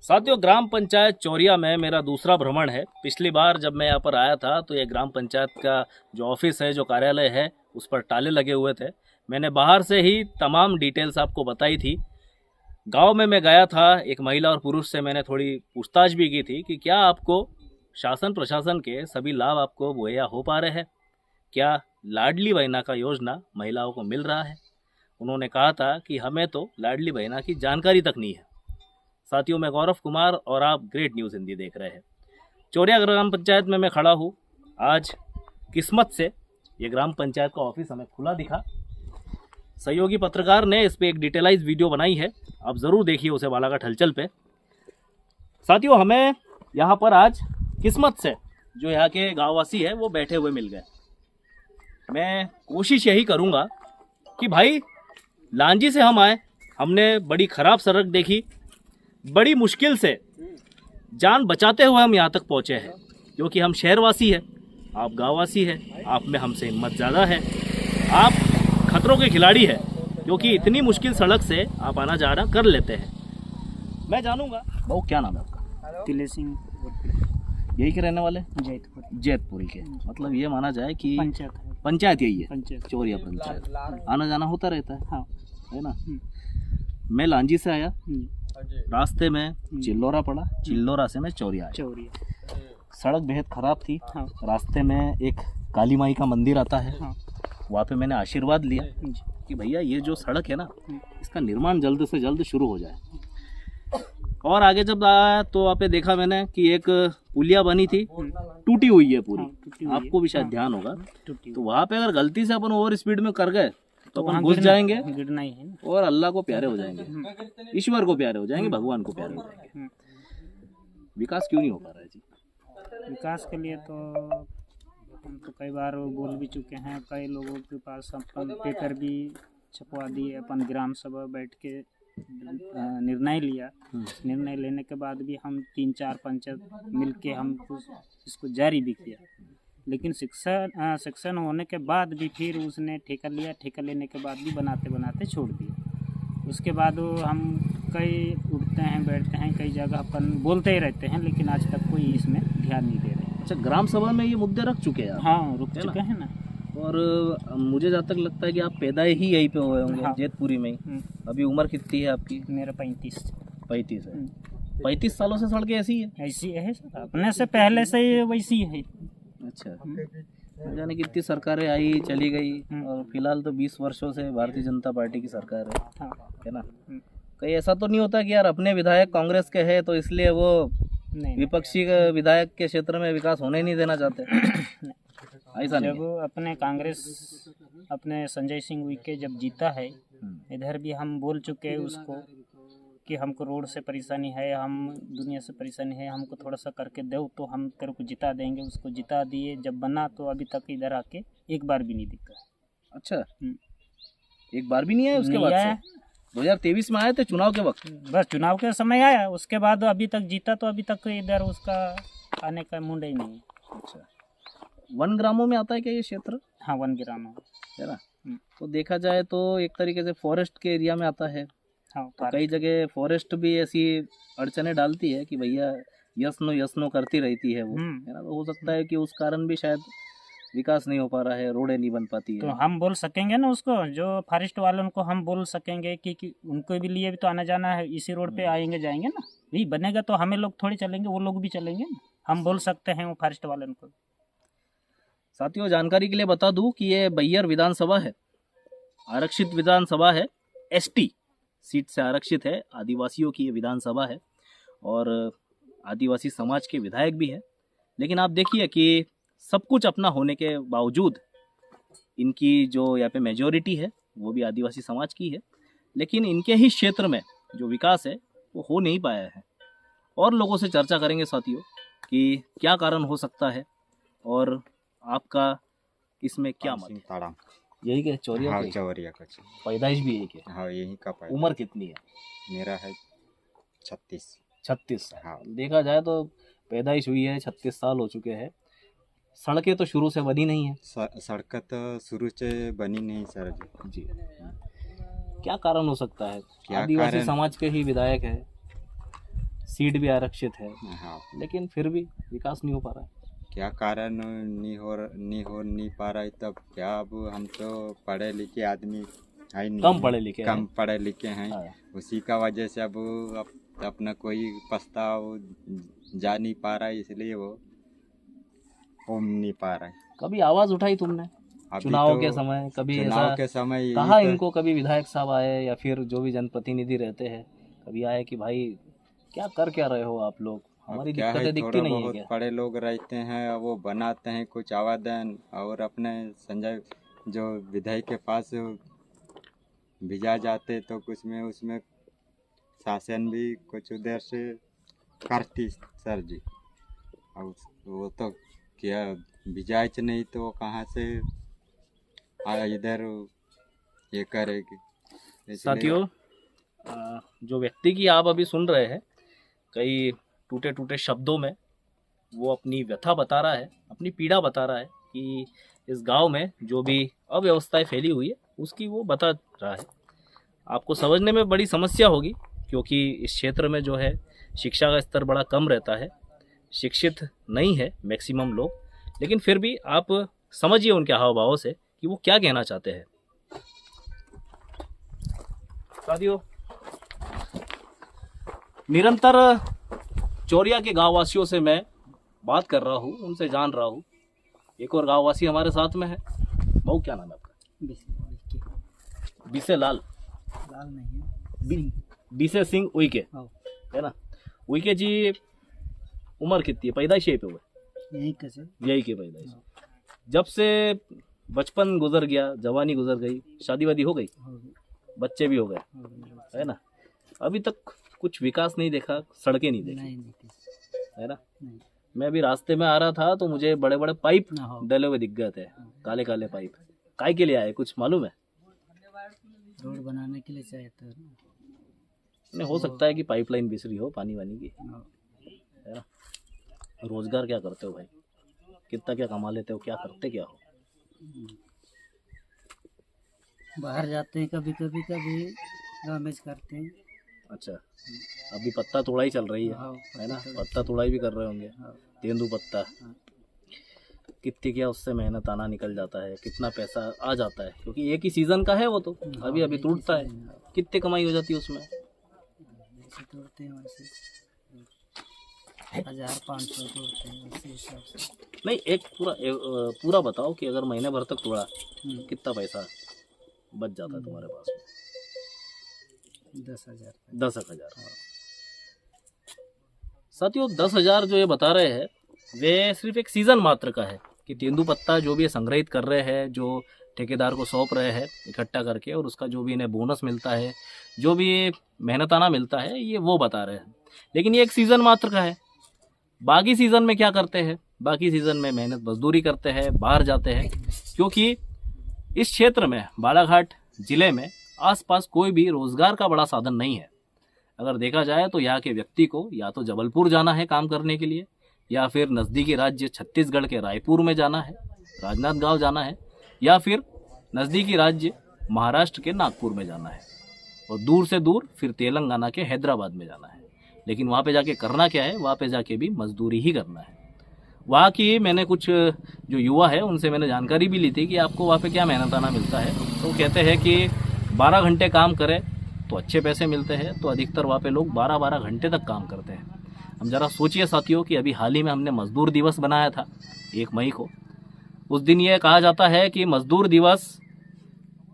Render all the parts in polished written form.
साथियों, ग्राम पंचायत चौरिया में मेरा दूसरा भ्रमण है। पिछली बार जब मैं यहाँ पर आया था तो ये ग्राम पंचायत का जो ऑफिस है, जो कार्यालय है, उस पर ताले लगे हुए थे। मैंने बाहर से ही तमाम डिटेल्स आपको बताई थी। गांव में मैं गया था, एक महिला और पुरुष से मैंने थोड़ी पूछताछ भी की थी कि क्या आपको शासन प्रशासन के सभी लाभ आपको मुहैया हो पा रहे हैं, क्या लाडली बहना का योजना महिलाओं को मिल रहा है। उन्होंने कहा था कि हमें तो लाडली बहना की जानकारी तक नहीं है। साथियों, मैं गौरव कुमार और आप ग्रेट न्यूज़ हिंदी देख रहे हैं। चौरिया ग्राम पंचायत में मैं खड़ा हूँ। आज किस्मत से ये ग्राम पंचायत का ऑफिस हमें खुला दिखा। सहयोगी पत्रकार ने इस पर एक डिटेलाइज वीडियो बनाई है, आप ज़रूर देखिए उसे बालाघाट हलचल पे। साथियों, हमें यहाँ पर आज किस्मत से जो यहाँ के गाँववासी है वो बैठे हुए मिल गए। मैं कोशिश यही करूँगा कि भाई, लांजी से हम आए, हमने बड़ी ख़राब सड़क देखी, बड़ी मुश्किल से जान बचाते हुए हम यहाँ तक पहुँचे हैं, क्योंकि हम शहरवासी हैं, आप गाँववासी हैं, आप में हमसे हिम्मत ज़्यादा है, आप खतरों के खिलाड़ी हैं, क्योंकि इतनी मुश्किल सड़क से आप आना जाना कर लेते हैं। मैं जानूंगा, बहु क्या नाम है आपका? तिले सिंह, यही के रहने वाले? जैतपुरी के। मतलब ये माना जाए कि पंचायत यही है, पंचायत चौरिया पंचायत, आना जाना होता रहता है। हाँ, है ना। मैं लांजी से आया, रास्ते में चिल्लोरा पड़ा, चिल्लोरा से मैं चौरिया आया। सड़क बेहद खराब थी। हाँ। रास्ते में एक काली माई का मंदिर आता है। हाँ। वहाँ पे मैंने आशीर्वाद लिया कि भैया ये जो सड़क है ना, इसका निर्माण जल्द से जल्द शुरू हो जाए। और आगे जब आया तो वहाँ पे देखा मैंने कि एक पुलिया बनी थी, टूटी हुई है पूरी। आपको भी शायद ध्यान होगा। तो वहाँ पे अगर गलती से अपन ओवर स्पीड में कर गए तो अपन घुस जाएंगे, गिरना ही है और अल्लाह को प्यारे हो जाएंगे, ईश्वर को प्यारे हो जाएंगे, भगवान को प्यारे हो जाएंगे। विकास क्यों नहीं हो पा रहा है जी? विकास के लिए तो हम तो कई बार बोल भी चुके हैं, कई लोगों के पास अपन पेपर भी छपवा दिए, अपन ग्राम सभा बैठ के निर्णय लिया। निर्णय लेने के बाद भी हम 3-4 पंचायत मिल के हम इसको जारी भी किया, लेकिन शिक्षण होने के बाद भी फिर उसने ठेका लिया। ठेका लेने के बाद भी बनाते बनाते छोड़ दिया। उसके बाद हम कई उठते हैं बैठते हैं, कई जगह अपन बोलते ही रहते हैं, लेकिन आज तक कोई इसमें ध्यान नहीं दे रहे। अच्छा, ग्राम सभा में ये मुद्दे रख चुके हैं? हाँ, रुक चुके हैं ना। और मुझे जहाँ तक लगता है कि आप पैदा ही यहीं पे हुए होंगे। हाँ। जैतपुरी में ही। अभी उम्र कितनी है आपकी? मेरा 35 है। 35 सालों से सड़कें ऐसी है? ऐसी है सर, अपने से पहले से ही वैसी है। अच्छा, जाने कितनी सरकारें आई चली गई, और फिलहाल तो 20 वर्षों से भारतीय जनता पार्टी की सरकार है। हाँ। है ना। कहीं ऐसा तो नहीं होता कि यार अपने विधायक कांग्रेस के हैं तो इसलिए वो विपक्षी विधायक के क्षेत्र में विकास होने नहीं देना चाहते? ऐसा नहीं। जब अपने कांग्रेस अपने संजय सिंह उइके जब जीता है, इधर भी हम बोल चुके हैं उसको कि हमको रोड से परेशानी है, हम दुनिया से परेशानी है, हमको थोड़ा सा करके दो तो हम तेरे को जिता देंगे। उसको जिता दिए, जब बना तो अभी तक इधर आके एक बार भी नहीं दिखा। अच्छा, एक बार भी नहीं आया? उसके बाद से 2023 में आए थे चुनाव के वक्त? बस चुनाव के समय आया, उसके बाद अभी तक जीता तो अभी तक इधर उसका आने का मुंड ही नहीं। अच्छा, वन ग्रामों में आता है क्या ये क्षेत्र? हाँ, वन ग्रामों है ना। तो देखा जाए तो एक तरीके से फॉरेस्ट के एरिया में आता है। हाँ, तो कई जगह फॉरेस्ट भी ऐसी अड़चने डालती है कि भैया यस नो करती रहती है वो। है ना। तो हो सकता है कि उस कारण भी शायद विकास नहीं हो पा रहा है, रोडें नहीं बन पाती है। तो हम बोल सकेंगे ना उसको, जो फॉरेस्ट वालों को हम बोल सकेंगे कि उनको भी लिए भी तो आना जाना है, इसी रोड पे आएंगे जाएंगे ना। भी बनेगा तो हमें लोग थोड़ी चलेंगे, वो लोग भी चलेंगे ना। हम बोल सकते हैं वो फॉरेस्ट वालों को। साथियों, जानकारी के लिए बता दूं कि ये बैयर विधानसभा है, आरक्षित विधानसभा है, एसटी सीट से आरक्षित है, आदिवासियों की ये विधानसभा है, और आदिवासी समाज के विधायक भी है। लेकिन आप देखिए कि सब कुछ अपना होने के बावजूद इनकी जो यहाँ पे मेजॉरिटी है वो भी आदिवासी समाज की है, लेकिन इनके ही क्षेत्र में जो विकास है वो हो नहीं पाया है। और लोगों से चर्चा करेंगे साथियों कि क्या कारण हो सकता है, और आपका इसमें क्या मत है? यही के चौरिया? हाँ, चौरिया का। पैदाइश भी यही के? हाँ, यही का पैदाइश। उम्र कितनी है? मेरा है 36। हाँ। देखा जाए तो पैदाइश हुई है, 36 साल हो चुके हैं। सड़कें तो शुरू से बनी नहीं है। सड़कें तो शुरू से बनी नहीं सर जी। क्या कारण हो सकता है? आदिवासी समाज के ही विधायक है, सीट भी आरक्षित है, हाँ, लेकिन फिर भी विकास नहीं हो पा रहा है। क्या कारण नहीं पा रहा है, तब क्या। अब हम तो पढ़े लिखे आदमी है नहीं, कम पढ़े लिखे कम हैं। पढ़े लिखे हैं। हाँ। उसी का वजह से अब अपना कोई प्रस्ताव जा नहीं पा रहा है, इसलिए वो हो नहीं पा रहा है। कभी आवाज उठाई तुमने अभी चुनाव तो के समय? कभी चुनाव ऐसा के समय यही कहा तो- इनको? कभी विधायक साहब आए या फिर जो भी जनप्रतिनिधि रहते हैं कभी आए कि भाई क्या कर क्या रहे हो आप लोग, अब हमारी क्या है, दिक्कतें दिखती थोड़ा नहीं है बहुत क्या? बड़े लोग रहते हैं, वो बनाते हैं कुछ आवेदन, और अपने संजय जो विधायक के पास भेजा जाते तो कुछ में उसमें शासन भी कुछ उधर से करती सर जी। अब वो तो क्या भिजाच नहीं तो वो कहाँ से इधर ये करेगी। इसलिए साथियों, जो व्यक्ति की आप अभी सुन रहे हैं, कई टूटे टूटे शब्दों में वो अपनी व्यथा बता रहा है, अपनी पीड़ा बता रहा है कि इस गांव में जो भी अव्यवस्थाएं फैली हुई है उसकी वो बता रहा है। आपको समझने में बड़ी समस्या होगी, क्योंकि इस क्षेत्र में जो है शिक्षा का स्तर बड़ा कम रहता है, शिक्षित नहीं है मैक्सिमम लोग, लेकिन फिर भी आप समझिए उनके हाव भावों से कि वो क्या कहना चाहते हैं। साथियों, निरंतर चौरिया के गांववासियों से मैं बात कर रहा हूँ, उनसे जान रहा हूँ। एक और गांववासी हमारे साथ में है। भाऊ, क्या नाम है आपका? बीसे लाल नहीं है, बीसे सिंह उइके, हाँ। है ना? उइके जी, उम्र कितनी है? पैदाइश यहीं पे हुए? यही कैसे यही की पैदाइश। जब से बचपन गुजर गया, जवानी गुजर गई, शादी वादी हो गई, बच्चे भी हो गए, है ना? अभी तक कुछ विकास नहीं देखा, सड़कें नहीं देखी, है ना? मैं अभी रास्ते में आ रहा था तो मुझे बड़े बड़े पाइप डले हुए दिख गए थे, काले काले पाइप। काय के लिए आए, कुछ मालूम है? रोड बनाने के लिए चाहिए था। नहीं, हो सकता है कि पाइपलाइन बिसरी हो पानी वानी की, है ना? रोजगार क्या करते हो भाई? कितना क्या कमा लेते हो? क्या करते क्या हो? बाहर जाते हैं कभी कभी, कभी गामेज करते हैं। अच्छा, अभी पत्ता तोड़ाई चल रही है ना? पत्ता तोड़ाई भी कर रहे होंगे, तेंदू पत्ता। कितनी क्या उससे मेहनत आना निकल जाता है, कितना पैसा आ जाता है, क्योंकि एक ही सीजन का है वो, तो अभी अभी टूटता है। कितनी कमाई हो जाती है उसमें? जैसे तोड़ते हैं वैसे 1500 तोड़ते हैं, उसी हिसाब से। नहीं, एक पूरा बताओ कि अगर महीने भर तक तोड़ा कितना पैसा बच जाता है तुम्हारे पास में? 10,000। 10,000। साथियों, 10,000 जो ये बता रहे हैं वे सिर्फ एक सीजन मात्र का है, कि तेंदू पत्ता जो भी ये संग्रहित कर रहे हैं, जो ठेकेदार को सौंप रहे हैं इकट्ठा करके, और उसका जो भी इन्हें बोनस मिलता है, जो भी मेहनताना मिलता है, ये वो बता रहे हैं। लेकिन ये एक सीज़न मात्र का है। बाकी सीज़न में क्या करते हैं? बाकी सीज़न में मेहनत मजदूरी करते हैं, बाहर जाते हैं, क्योंकि इस क्षेत्र में, बालाघाट जिले में आसपास कोई भी रोजगार का बड़ा साधन नहीं है। अगर देखा जाए तो यहाँ के व्यक्ति को या तो जबलपुर जाना है काम करने के लिए, या फिर नज़दीकी राज्य छत्तीसगढ़ के रायपुर में जाना है, राजनांदगांव जाना है, या फिर नज़दीकी राज्य महाराष्ट्र के नागपुर में जाना है, और दूर से दूर फिर तेलंगाना के हैदराबाद में जाना है। लेकिन वहाँ पे जाके करना क्या है? वहाँ पे जाके भी मजदूरी ही करना है। वहाँ की मैंने कुछ जो युवा है उनसे मैंने जानकारी भी ली थी कि आपको वहाँ पे क्या मेहनताना मिलता है। तो कहते हैं कि 12 घंटे काम करें तो अच्छे पैसे मिलते हैं, तो अधिकतर वहाँ पे लोग 12-12 घंटे तक काम करते हैं। हम ज़रा सोचिए साथियों कि अभी हाल ही में हमने मजदूर दिवस बनाया था 1 मई को। उस दिन ये कहा जाता है कि मजदूर दिवस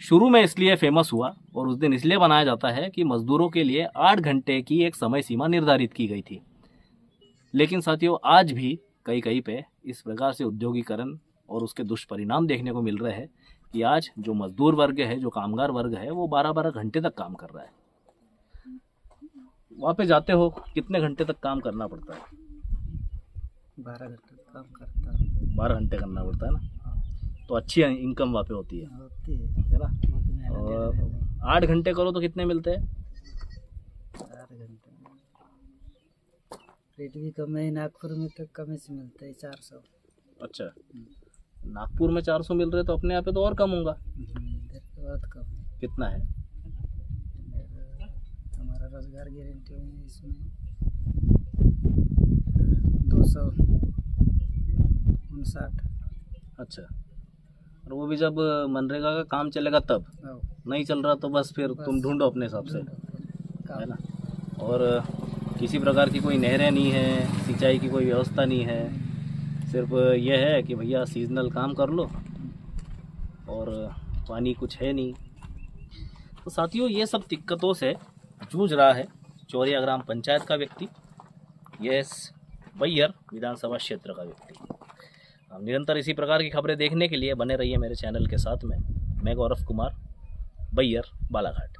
शुरू में इसलिए फेमस हुआ और उस दिन इसलिए बनाया जाता है कि मजदूरों के लिए 8 घंटे की एक समय सीमा निर्धारित की गई थी। लेकिन साथियों, आज भी कहीं पे इस प्रकार से उद्योगीकरण और उसके दुष्परिणाम देखने को मिल रहे हैं कि आज जो मजदूर वर्ग है, जो कामगार वर्ग है, वो 12-12 घंटे तक काम कर रहा है। वहाँ पे जाते हो, कितने घंटे तक काम करना पड़ता है? 12 घंटे काम करता है। 12 घंटे करना पड़ता है ना? तो अच्छी इनकम वहाँ पे होती है ना? और 8 घंटे करो तो कितने मिलते हैं? 4 घंटे रेट भी कम है। नागपुर में तो कम से मिलता है 400। अच्छा, नागपुर में 400 मिल रहे तो अपने यहाँ पे तो और कम होगा। इधर तो बहुत कम है। कितना है? हमारा रोजगार गारंटी है इसमें 60। अच्छा, और वो भी जब मनरेगा का काम चलेगा तब, नहीं चल रहा तो बस फिर तुम ढूंढो अपने हिसाब से, है ना। और किसी प्रकार की कोई नहरें नहीं है, सिंचाई की कोई व्यवस्था नहीं है, सिर्फ ये है कि भैया सीजनल काम कर लो और पानी कुछ है नहीं। तो साथियों, ये सब दिक्कतों से जूझ रहा है चौरिया ग्राम पंचायत का व्यक्ति, यस बैयर विधानसभा क्षेत्र का व्यक्ति। निरंतर इसी प्रकार की खबरें देखने के लिए बने रहिए मेरे चैनल के साथ में। मैं गौरव कुमार, बैयर, बालाघाट।